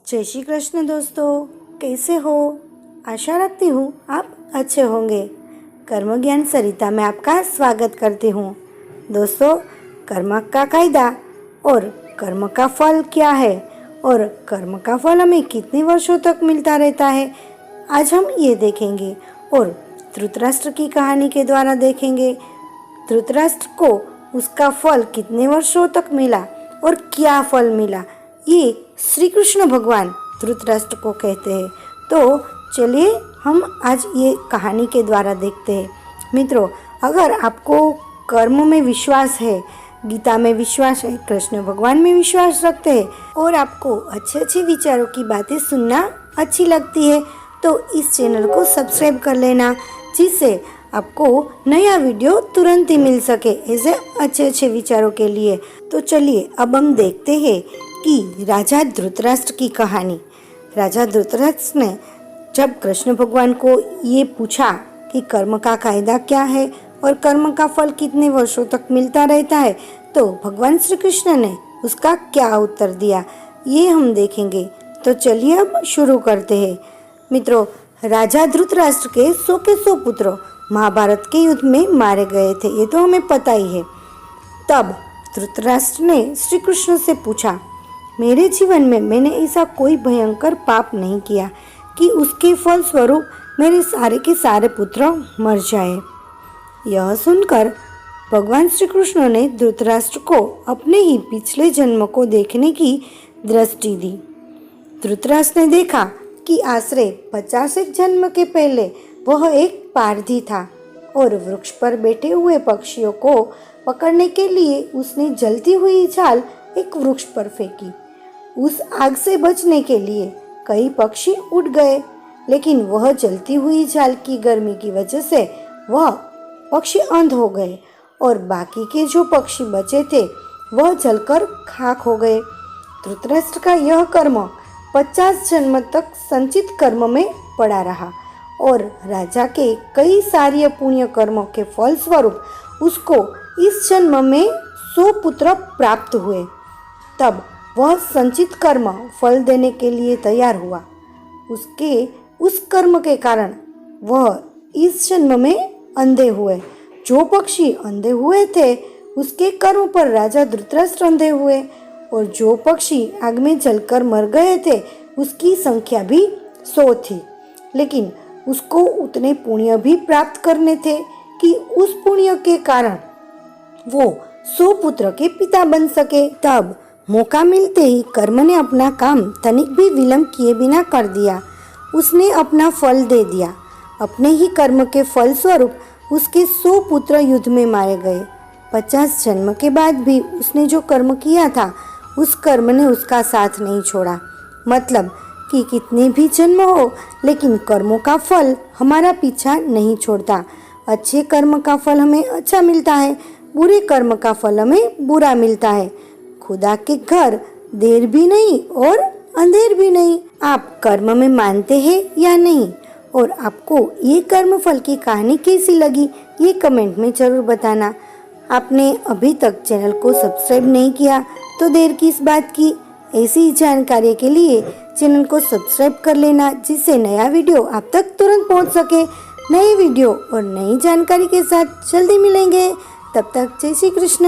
जय श्री कृष्ण दोस्तों, कैसे हो? आशा रखती हूँ आप अच्छे होंगे। कर्म ज्ञान सरिता में आपका स्वागत करती हूँ। दोस्तों, कर्म का कायदा और कर्म का फल क्या है और कर्म का फल हमें कितने वर्षों तक मिलता रहता है, आज हम ये देखेंगे और धृतराष्ट्र की कहानी के द्वारा देखेंगे। धृतराष्ट्र को उसका फल कितने वर्षों तक मिला और क्या फल मिला, ये श्री कृष्ण भगवान धृतराष्ट्र को कहते हैं। तो चलिए हम आज ये कहानी के द्वारा देखते हैं। मित्रों, अगर आपको कर्म में विश्वास है, गीता में विश्वास है, कृष्ण भगवान में विश्वास रखते हैं और आपको अच्छे अच्छे विचारों की बातें सुनना अच्छी लगती है, तो इस चैनल को सब्सक्राइब कर लेना, जिससे आपको नया वीडियो तुरंत ही मिल सके ऐसे अच्छे अच्छे विचारों के लिए। तो चलिए अब हम देखते हैं कि राजा धृतराष्ट्र की कहानी। राजा धृतराष्ट्र ने जब कृष्ण भगवान को ये पूछा कि कर्म का कायदा क्या है और कर्म का फल कितने वर्षों तक मिलता रहता है, तो भगवान श्री कृष्ण ने उसका क्या उत्तर दिया, ये हम देखेंगे। तो चलिए अब शुरू करते हैं। मित्रों, राजा धृतराष्ट्र के 100 के 100 पुत्र महाभारत के युद्ध में मारे गए थे, ये तो हमें पता ही है। तब धृतराष्ट्र ने श्री कृष्ण से पूछा, मेरे जीवन में मैंने ऐसा कोई भयंकर पाप नहीं किया कि उसके फल स्वरूप मेरे सारे के सारे पुत्र मर जाए। यह सुनकर भगवान श्री कृष्ण ने धृतराष्ट्र को अपने ही पिछले जन्म को देखने की दृष्टि दी। धृतराष्ट्र ने देखा कि आश्रय 50 जन्म के पहले वह एक पारधी था और वृक्ष पर बैठे हुए पक्षियों को पकड़ने के लिए उसने जलती हुई जाल एक वृक्ष पर फेंकी। उस आग से बचने के लिए कई पक्षी उड़ गए, लेकिन वह जलती हुई जाल की गर्मी की वजह से वह पक्षी अंध हो गए और बाकी के जो पक्षी बचे थे वह जलकर खाक हो गए। धृतराष्ट्र का यह कर्म 50 जन्म तक संचित कर्म में पड़ा रहा और राजा के कई सारे पुण्य कर्मों के फल स्वरूप उसको इस जन्म में 100 पुत्र प्राप्त हुए। तब वह संचित कर्म फल देने के लिए तैयार हुआ। उसके उस कर्म के कारण वह इस जन्म में अंधे हुए। जो पक्षी अंधे हुए थे उसके कर्म पर राजा धृतराष्ट्र अंधे हुए और जो पक्षी आग में जलकर मर गए थे उसकी संख्या भी 100 थी, लेकिन उसको उतने पुण्य भी प्राप्त करने थे कि उस पुण्य के कारण वो 100 पुत्र के पिता बन सके। तब मौका मिलते ही कर्म ने अपना काम तनिक भी विलंब किए बिना कर दिया। उसने अपना फल दे दिया। अपने ही कर्म के फल स्वरूप उसके 100 पुत्र युद्ध में मारे गए। 50 जन्म के बाद भी उसने जो कर्म किया था उस कर्म ने उसका साथ नहीं छोड़ा। मतलब कि कितने भी जन्म हो, लेकिन कर्मों का फल हमारा पीछा नहीं छोड़ता। अच्छे कर्म का फल हमें अच्छा मिलता है, बुरे कर्म का फल हमें बुरा मिलता है। खुदा के घर देर भी नहीं और अंधेर भी नहीं। आप कर्म में मानते हैं या नहीं, और आपको ये कर्म फल की कहानी कैसी लगी ये कमेंट में जरूर बताना। आपने अभी तक चैनल को सब्सक्राइब नहीं किया तो देर किस बात की। ऐसी जानकारी के लिए चैनल को सब्सक्राइब कर लेना, जिससे नया वीडियो आप तक तुरंत पहुंच सके। नई वीडियो और नई जानकारी के साथ जल्दी मिलेंगे। तब तक जय श्री कृष्ण।